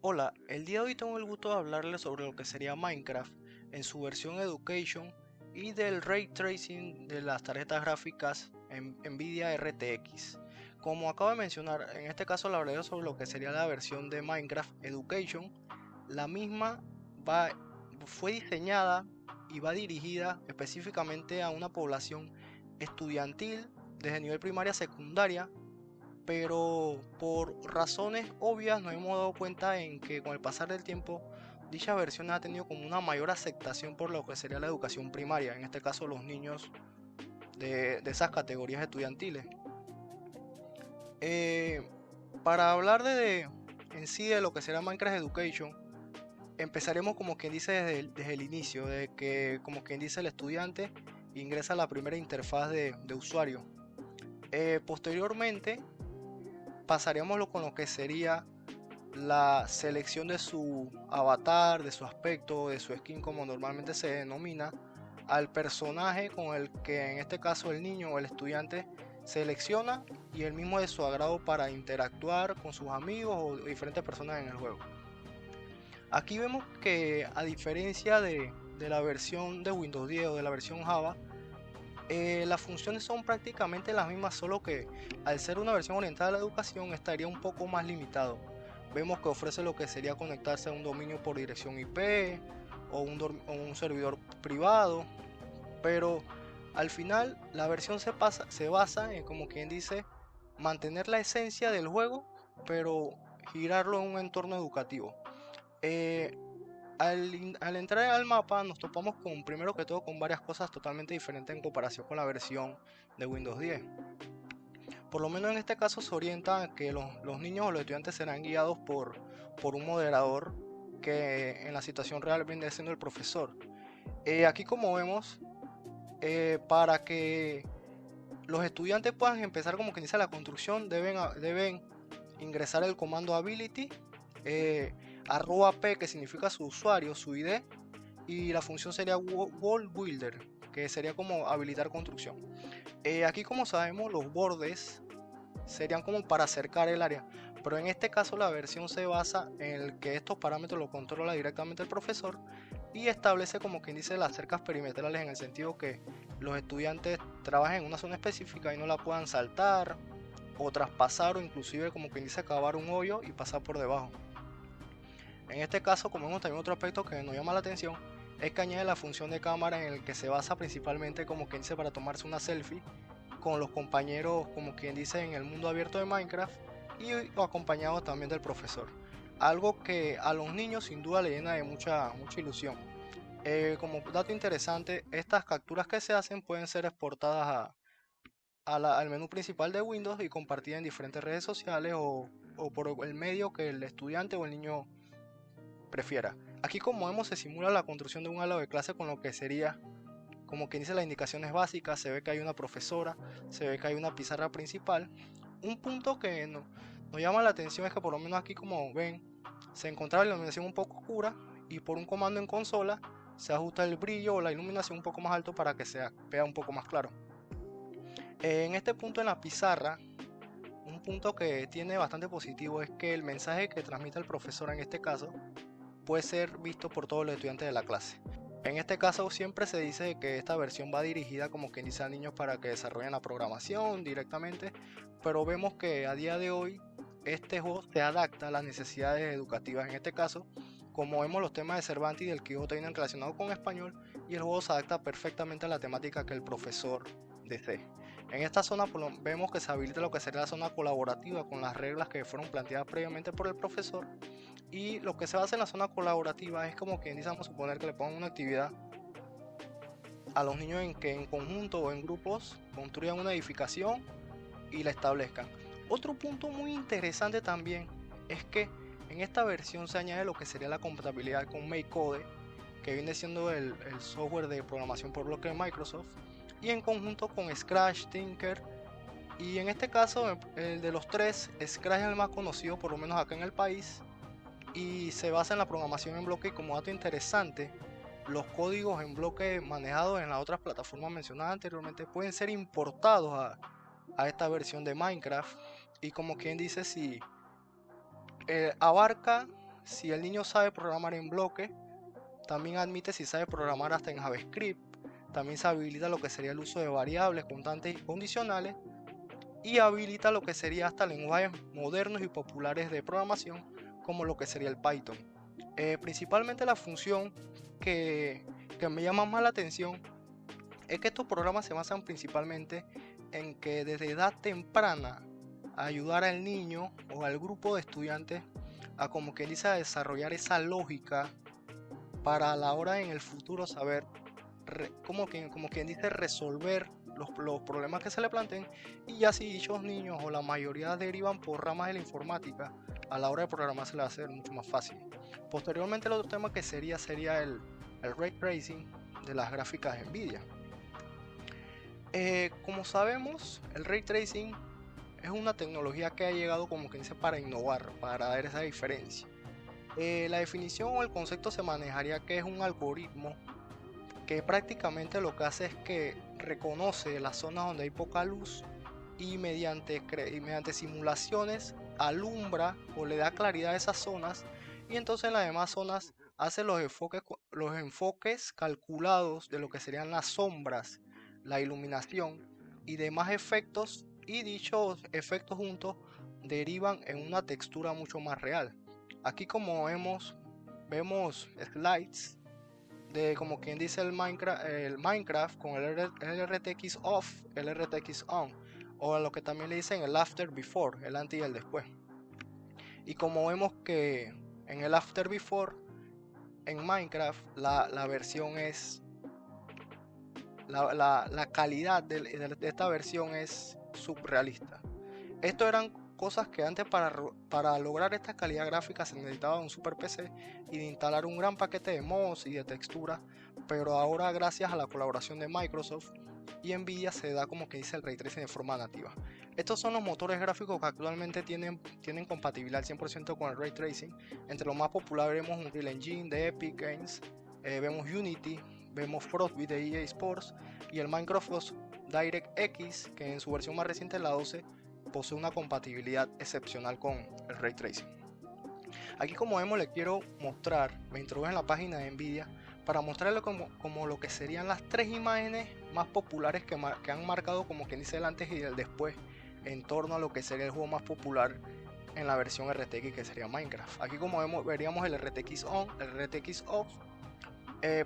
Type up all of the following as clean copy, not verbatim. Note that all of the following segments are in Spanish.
Hola, el día de hoy tengo el gusto de hablarles sobre lo que sería Minecraft en su versión Education y del Ray Tracing de las tarjetas gráficas en Nvidia RTX. Como acabo de mencionar, en este caso le hablaré sobre lo que sería la versión de Minecraft Education. La misma va, fue diseñada y va dirigida específicamente a una población estudiantil desde nivel primaria a secundaria, pero por razones obvias nos hemos dado cuenta en que con el pasar del tiempo dicha versión ha tenido como una mayor aceptación por lo que sería la educación primaria, en este caso los niños de esas categorías estudiantiles. Eh, para hablar en sí de lo que será Minecraft Education, empezaremos como quien dice desde el inicio, de que como quien dice el estudiante ingresa a la primera interfaz de usuario. Posteriormente pasaremos con lo que sería la selección de su avatar, de su aspecto, de su skin como normalmente se denomina, al personaje con el que en este caso el niño o el estudiante selecciona y el mismo de su agrado para interactuar con sus amigos o diferentes personas en el juego. Aquí vemos que a diferencia de la versión de Windows 10 o de la versión Java, las funciones son prácticamente las mismas, solo que al ser una versión orientada a la educación estaría un poco más limitado. Vemos que ofrece lo que sería conectarse a un dominio por dirección IP o un servidor privado, pero al final la versión se basa en, como quien dice, mantener la esencia del juego, pero girarlo en un entorno educativo. Eh, al entrar al mapa nos topamos con, primero que todo, con varias cosas totalmente diferentes en comparación con la versión de Windows 10. Por lo menos en este caso se orienta a que los niños o los estudiantes serán guiados por un moderador que en la situación real viene siendo el profesor. Aquí como vemos, para que los estudiantes puedan empezar como que inicia la construcción, deben ingresar el comando ability, eh, @p, que significa su usuario, su ID, y la función sería wall builder, que sería como habilitar construcción. Aquí como sabemos los bordes serían como para acercar el área, pero en este caso la versión se basa en el que estos parámetros los controla directamente el profesor y establece como quien dice las cercas perimetrales, en el sentido que los estudiantes trabajen en una zona específica y no la puedan saltar o traspasar, o inclusive como quien dice cavar un hoyo y pasar por debajo. En este caso, como vemos, también otro aspecto que nos llama la atención es que añade la función de cámara, en el que se basa principalmente como quien dice para tomarse una selfie con los compañeros, como quien dice, en el mundo abierto de Minecraft, y acompañado también del profesor. Algo que a los niños sin duda le llena de mucha ilusión. Como dato interesante, estas capturas que se hacen pueden ser exportadas al menú principal de Windows y compartidas en diferentes redes sociales o por el medio que el estudiante o el niño prefiera. Aquí como vemos se simula la construcción de un aula de clase con lo que sería como quien dice las indicaciones básicas. Se ve que hay una profesora, se ve que hay una pizarra principal. Un punto que nos llama la atención es que por lo menos aquí como ven se encontraba la iluminación un poco oscura y por un comando en consola se ajusta el brillo o la iluminación un poco más alto para que se vea un poco más claro. En este punto en la pizarra, un punto que tiene bastante positivo es que el mensaje que transmite el profesor en este caso puede ser visto por todos los estudiantes de la clase. En este caso siempre se dice que esta versión va dirigida como quien dice a niños para que desarrollen la programación directamente, pero vemos que a día de hoy este juego se adapta a las necesidades educativas. En este caso, como vemos, los temas de Cervantes y del Quijote vienen relacionados con español y el juego se adapta perfectamente a la temática que el profesor desee. En esta zona vemos que se habilita lo que sería la zona colaborativa con las reglas que fueron planteadas previamente por el profesor, y lo que se basa en la zona colaborativa es como quien dice, vamos a suponer que le pongan una actividad a los niños en que en conjunto o en grupos construyan una edificación y la establezcan. Otro punto muy interesante también es que en esta versión se añade lo que sería la compatibilidad con MakeCode, que viene siendo el software de programación por bloque de Microsoft, y en conjunto con Scratch, Tinker. Y en este caso, el de los tres, Scratch es el más conocido, por lo menos acá en el país, y se basa en la programación en bloque. Y como dato interesante, los códigos en bloque manejados en las otras plataformas mencionadas anteriormente pueden ser importados a esta versión de Minecraft, y como quien dice, si abarca si el niño sabe programar en bloque, también admite si sabe programar hasta en JavaScript. También se habilita lo que sería el uso de variables, constantes y condicionales, y habilita lo que sería hasta lenguajes modernos y populares de programación, como lo que sería el Python. Principalmente la función que me llama más la atención es que estos programas se basan principalmente en que desde edad temprana ayudar al niño o al grupo de estudiantes a, como que dice, a desarrollar esa lógica para a la hora en el futuro saber como quien dice, resolver los problemas que se le planteen. Y ya si dichos niños o la mayoría derivan por ramas de la informática, a la hora de programar se le va a hacer mucho más fácil. Posteriormente el otro tema que sería el ray tracing de las gráficas de Nvidia. Como sabemos, el ray tracing es una tecnología que ha llegado, como que dice, para innovar, para dar esa diferencia. La definición o el concepto se manejaría que es un algoritmo que prácticamente lo que hace es que reconoce las zonas donde hay poca luz y mediante simulaciones alumbra o le da claridad a esas zonas, y entonces en las demás zonas hace los enfoques calculados de lo que serían las sombras, la iluminación y demás efectos, y dichos efectos juntos derivan en una textura mucho más real. Aquí como vemos slides de, como quien dice, el Minecraft con el RTX off, el RTX on, o lo que también le dicen el after before, el antes y el después. Y como vemos que en el after before en Minecraft la versión es la calidad de esta versión es subrealista. Esto eran cosas que antes para lograr esta calidad gráfica se necesitaba un super PC y de instalar un gran paquete de mods y de textura, pero ahora gracias a la colaboración de Microsoft y Nvidia se da, como que dice, el ray tracing de forma nativa. Estos son los motores gráficos que actualmente tienen compatibilidad al 100% con el ray tracing. Entre los más populares vemos Unreal Engine de Epic Games, vemos Unity, vemos Frostbite de EA Sports y el Microsoft DirectX, que en su versión más reciente, la 12, posee una compatibilidad excepcional con el ray tracing. Aquí, como vemos, le quiero mostrar, me introduje en la página de Nvidia para mostrarle como lo que serían las tres imágenes más populares que han marcado, como quien dice, el antes y el después en torno a lo que sería el juego más popular en la versión RTX, que sería Minecraft. Aquí, como vemos, veríamos el RTX on, el RTX off.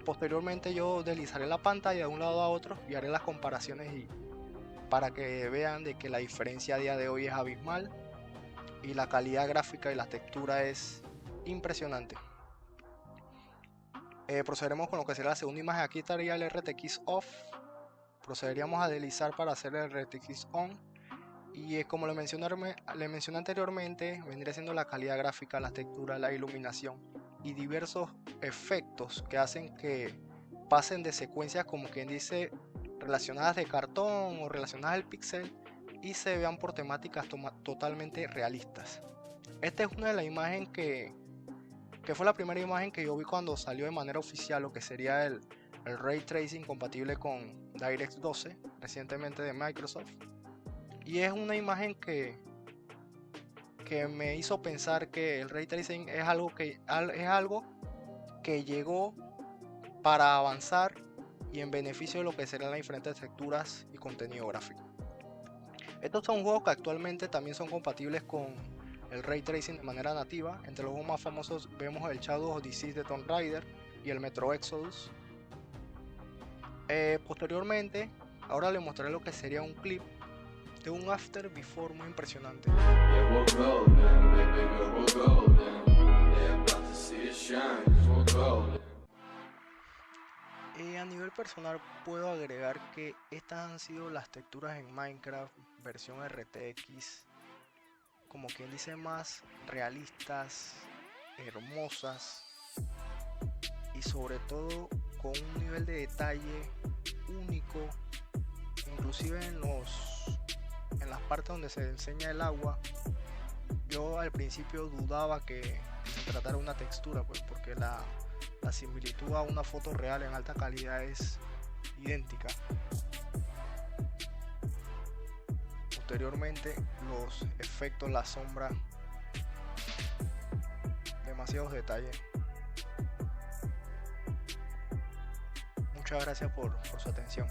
Posteriormente yo deslizaré la pantalla de un lado a otro y haré las comparaciones, y para que vean de que la diferencia a día de hoy es abismal y la calidad gráfica y la textura es impresionante. Procederemos con lo que será la segunda imagen. Aquí estaría el RTX off. Procederíamos a deslizar para hacer el RTX on. Y como le mencioné anteriormente, vendría siendo la calidad gráfica, la textura, la iluminación y diversos efectos que hacen que pasen de secuencias, como quien dice, relacionadas de cartón o relacionadas al pixel, y se vean por temáticas totalmente realistas. Esta es una de las imágenes que fue la primera imagen que yo vi cuando salió de manera oficial lo que sería el ray tracing compatible con DirectX 12 recientemente de Microsoft. Y es una imagen que me hizo pensar que el ray tracing es algo que llegó para avanzar y en beneficio de lo que serán las diferentes texturas y contenido gráfico. Estos son juegos que actualmente también son compatibles con el ray tracing de manera nativa. Entre los juegos más famosos vemos el Shadow of the de Tomb Raider y el Metro Exodus. Posteriormente, ahora les mostraré lo que sería un clip de un after before muy impresionante. A nivel personal puedo agregar que estas han sido las texturas en Minecraft versión RTX, como quien dice, más realistas, hermosas y sobre todo con un nivel de detalle único, inclusive en las partes donde se enseña el agua. Yo al principio dudaba que se tratara de una textura, pues, porque la similitud a una foto real en alta calidad es idéntica. Posteriormente los efectos, la sombra, demasiados detalles. Muchas gracias por su atención.